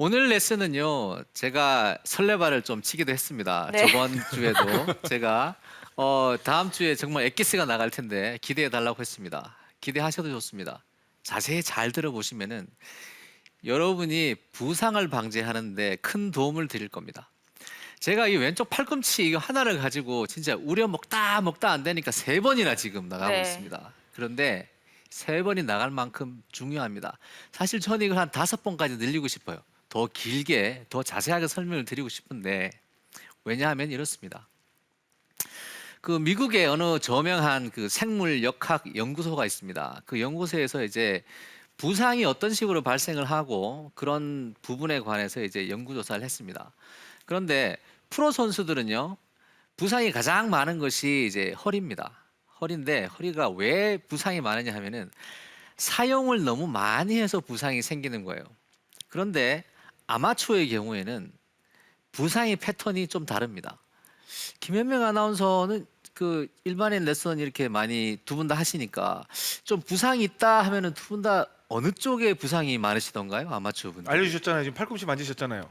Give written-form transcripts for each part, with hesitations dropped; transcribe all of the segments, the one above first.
오늘 레슨은요, 제가 설레발을 좀 치기도 했습니다. 네. 저번 주에도 제가 다음 주에 정말 엑기스가 나갈 텐데 기대해 달라고 했습니다. 기대하셔도 좋습니다. 자세히 잘 들어보시면은 여러분이 부상을 방지하는데 큰 도움을 드릴 겁니다. 제가 이 왼쪽 팔꿈치 이거 하나를 가지고 진짜 우려 먹다 먹다 안 되니까 세 번이나 지금 나가고 네. 있습니다. 그런데 세 번이 나갈 만큼 중요합니다. 사실 저는 이걸 한 5번까지 늘리고 싶어요. 더 길게, 더 자세하게 설명을 드리고 싶은데 왜냐하면 이렇습니다. 그 미국의 어느 저명한 그 생물역학 연구소가 있습니다. 그 연구소에서 이제 부상이 어떤 식으로 발생을 하고 그런 부분에 관해서 이제 연구조사를 했습니다. 그런데 프로 선수들은요, 부상이 가장 많은 것이 이제 허리입니다. 허리인데 허리가 왜 부상이 많으냐 하면은 사용을 너무 많이 해서 부상이 생기는 거예요. 그런데 아마추어의 경우에는 부상의 패턴이 좀 다릅니다. 김현명 아나운서는 그 일반인 레슨 이렇게 많이 두 분 다 하시니까 좀 부상이 있다 하면은 두 분 다 어느 쪽에 부상이 많으시던가요? 아마추어 분들. 알려주셨잖아요. 지금 팔꿈치 만지셨잖아요.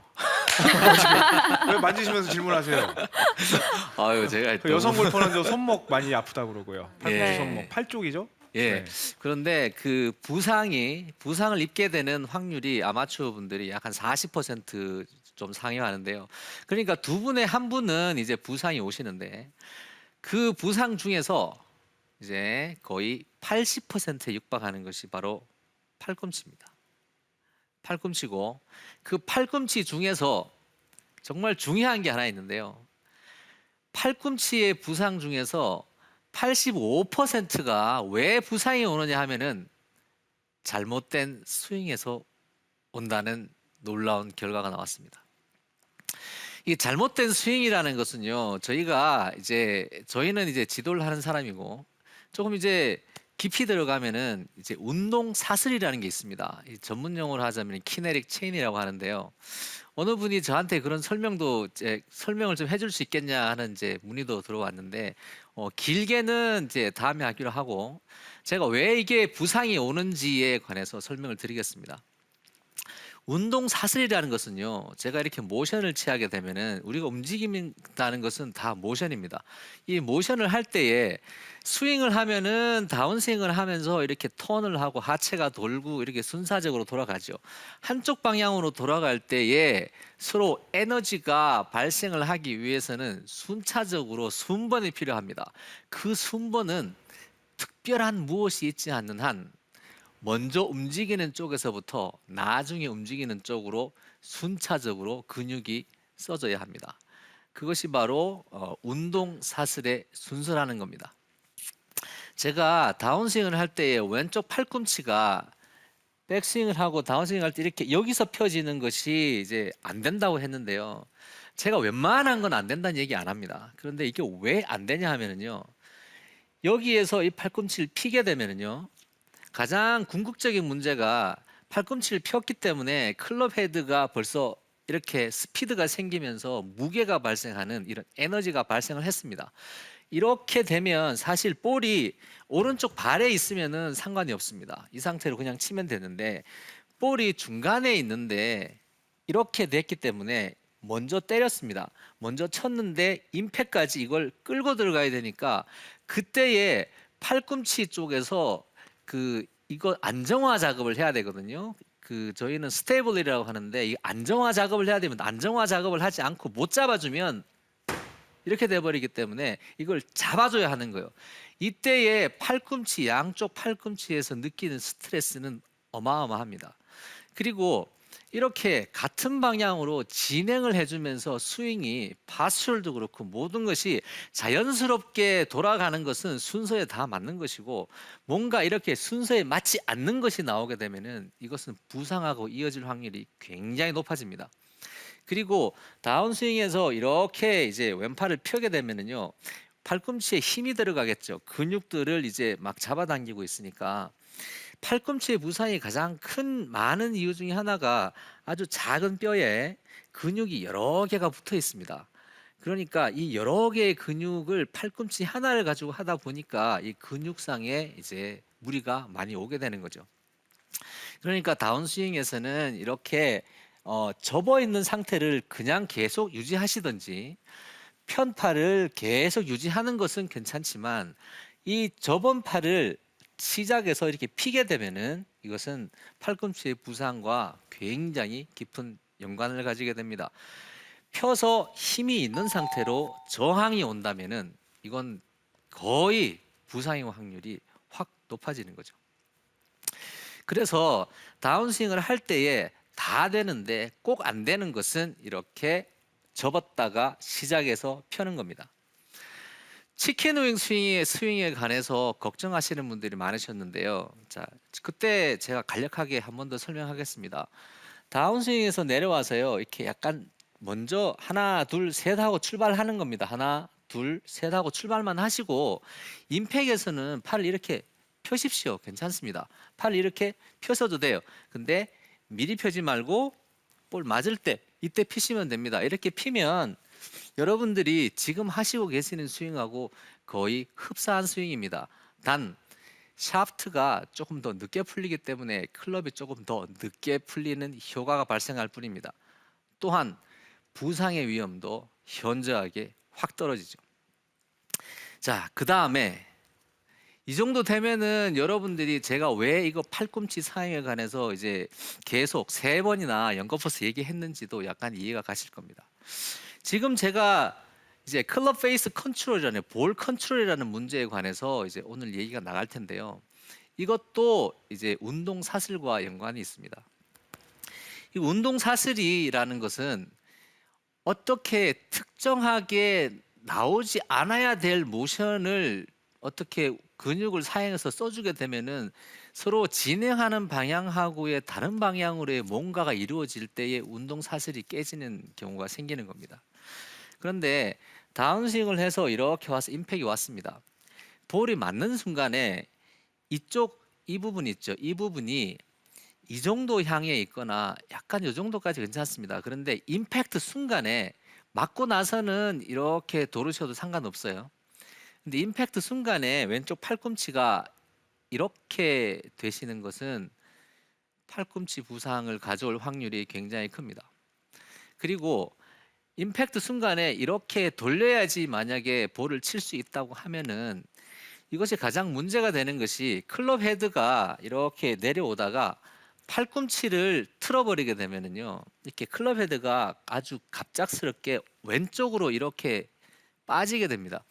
왜 만지시면서 질문하세요? 아유, 제가 그 또 여성 골퍼는 저 손목 많이 아프다 그러고요. 팔꿈치 예. 손목, 팔 쪽이죠? 예. 네. 그런데 그 부상을 입게 되는 확률이 아마추어 분들이 약 한 40%좀 상회하는데요. 그러니까 두 분의 한 분은 이제 부상이 오시는데 그 부상 중에서 이제 거의 80%에 육박하는 것이 바로 팔꿈치입니다. 팔꿈치고 그 팔꿈치 중에서 정말 중요한 게 하나 있는데요. 팔꿈치의 부상 중에서 85%가 왜 부상이 오느냐 하면은 잘못된 스윙에서 온다는 놀라운 결과가 나왔습니다. 이 잘못된 스윙이라는 것은요, 저희는 이제 지도를 하는 사람이고 조금 이제 깊이 들어가면은 이제 운동 사슬이라는 게 있습니다. 이 전문 용어로 하자면 키네릭 체인이라고 하는데요. 어느 분이 저한테 그런 설명을 좀 해줄 수 있겠냐 하는 이제 문의도 들어왔는데 길게는 이제 다음에 하기로 하고 제가 왜 이게 부상이 오는지에 관해서 설명을 드리겠습니다. 운동 사슬이라는 것은요, 제가 이렇게 모션을 취하게 되면은 우리가 움직인다는 것은 다 모션입니다. 이 모션을 할 때에 스윙을 하면은 다운스윙을 하면서 이렇게 턴을 하고 하체가 돌고 이렇게 순사적으로 돌아가죠. 한쪽 방향으로 돌아갈 때에 서로 에너지가 발생을 하기 위해서는 순차적으로 순번이 필요합니다. 그 순번은 특별한 무엇이 있지 않는 한 먼저 움직이는 쪽에서부터 나중에 움직이는 쪽으로 순차적으로 근육이 써져야 합니다. 그것이 바로 운동 사슬의 순서라는 겁니다. 제가 다운스윙을 할 때에 왼쪽 팔꿈치가 백스윙을 하고 다운스윙 할 때 이렇게 여기서 펴지는 것이 이제 안 된다고 했는데요. 제가 웬만한 건 안 된다는 얘기 안 합니다. 그런데 이게 왜 안 되냐 하면은요. 여기에서 이 팔꿈치를 피게 되면은요. 가장 궁극적인 문제가 팔꿈치를 폈기 때문에 클럽 헤드가 벌써 이렇게 스피드가 생기면서 무게가 발생하는 이런 에너지가 발생을 했습니다. 이렇게 되면 사실 볼이 오른쪽 발에 있으면은 상관이 없습니다. 이 상태로 그냥 치면 되는데 볼이 중간에 있는데 이렇게 됐기 때문에 먼저 때렸습니다. 먼저 쳤는데 임팩까지 이걸 끌고 들어가야 되니까 그때에 팔꿈치 쪽에서 이거 안정화 작업을 해야 되거든요. 저희는 스테이블이라고 하는데 이 안정화 작업을 해야 되면 안정화 작업을 하지 않고 못 잡아주면 이렇게 돼버리기 때문에 이걸 잡아줘야 하는 거예요. 이때에 양쪽 팔꿈치에서 느끼는 스트레스는 어마어마합니다. 그리고 이렇게 같은 방향으로 진행을 해주면서 스윙이 파스홀도 그렇고 모든 것이 자연스럽게 돌아가는 것은 순서에 다 맞는 것이고 뭔가 이렇게 순서에 맞지 않는 것이 나오게 되면은 이것은 부상하고 이어질 확률이 굉장히 높아집니다. 그리고 다운스윙에서 이렇게 이제 왼팔을 펴게 되면은요, 팔꿈치에 힘이 들어가겠죠. 근육들을 이제 막 잡아당기고 있으니까 팔꿈치의 부상이 가장 많은 이유 중에 하나가 아주 작은 뼈에 근육이 여러 개가 붙어 있습니다. 그러니까 이 여러 개의 근육을 팔꿈치 하나를 가지고 하다 보니까 이 근육상에 이제 무리가 많이 오게 되는 거죠. 그러니까 다운스윙에서는 이렇게 접어 있는 상태를 그냥 계속 유지하시든지 편팔을 계속 유지하는 것은 괜찮지만 이 접은 팔을 시작에서 이렇게 피게 되면은 이것은 팔꿈치의 부상과 굉장히 깊은 연관을 가지게 됩니다. 펴서 힘이 있는 상태로 저항이 온다면은 이건 거의 부상의 확률이 확 높아지는 거죠. 그래서 다운스윙을 할 때에 다 되는데 꼭 안 되는 것은 이렇게 접었다가 시작해서 펴는 겁니다. 치킨 윙 스윙에 관해서 걱정하시는 분들이 많으셨는데요. 자, 그때 제가 간략하게 한 번 더 설명하겠습니다. 다운스윙에서 내려와서요, 이렇게 약간 먼저 하나, 둘, 셋 하고 출발하는 겁니다. 하나, 둘, 셋 하고 출발만 하시고 임팩에서는 팔을 이렇게 펴십시오. 괜찮습니다. 팔을 이렇게 펴셔도 돼요. 근데 미리 펴지 말고 볼 맞을 때 이때 피시면 됩니다. 이렇게 피면 여러분들이 지금 하시고 계시는 스윙하고 거의 흡사한 스윙입니다. 단 샤프트가 조금 더 늦게 풀리기 때문에 클럽이 조금 더 늦게 풀리는 효과가 발생할 뿐입니다. 또한 부상의 위험도 현저하게 확 떨어지죠. 자, 그 다음에 이 정도 되면은 여러분들이 제가 왜 이거 팔꿈치 사용에 관해서 이제 계속 3번이나 연거푸스 얘기했는지도 약간 이해가 가실 겁니다. 지금 제가 이제 클럽 페이스 컨트롤이라는 볼 컨트롤이라는 문제에 관해서 이제 오늘 얘기가 나갈 텐데요. 이것도 이제 운동 사슬과 연관이 있습니다. 이 운동 사슬이라는 것은 어떻게 특정하게 나오지 않아야 될 모션을 어떻게 근육을 사용해서 써주게 되면은 서로 진행하는 방향하고의 다른 방향으로의 뭔가가 이루어질 때에 운동 사슬이 깨지는 경우가 생기는 겁니다. 그런데 다운스윙을 해서 이렇게 와서 임팩이 왔습니다. 볼이 맞는 순간에 이 부분 있죠. 이 부분이 이 정도 향해 있거나 약간 이 정도까지 괜찮습니다. 그런데 임팩트 순간에 맞고 나서는 이렇게 도르셔도 상관없어요. 근데 임팩트 순간에 왼쪽 팔꿈치가 이렇게 되시는 것은 팔꿈치 부상을 가져올 확률이 굉장히 큽니다. 그리고 임팩트 순간에 이렇게 돌려야지 만약에 볼을 칠 수 있다고 하면은 이것이 가장 문제가 되는 것이 클럽 헤드가 이렇게 내려오다가 팔꿈치를 틀어버리게 되면은요, 이렇게 클럽 헤드가 아주 갑작스럽게 왼쪽으로 이렇게 빠지게 됩니다.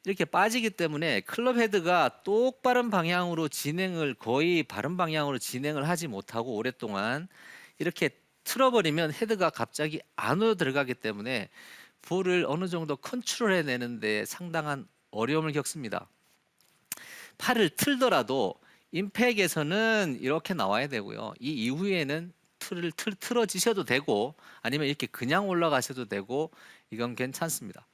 이렇게 빠지기 때문에 클럽 헤드가 똑바른 방향으로 진행을 거의 바른 방향으로 진행을 하지 못하고 오랫동안 이렇게 틀어버리면 헤드가 갑자기 안으로 들어가기 때문에 볼을 어느 정도 컨트롤해 내는데 상당한 어려움을 겪습니다. 팔을 틀더라도 임팩에서는 이렇게 나와야 되고요. 이 이후에는 틀어지셔도 되고 아니면 이렇게 그냥 올라가셔도 되고 이건 괜찮습니다.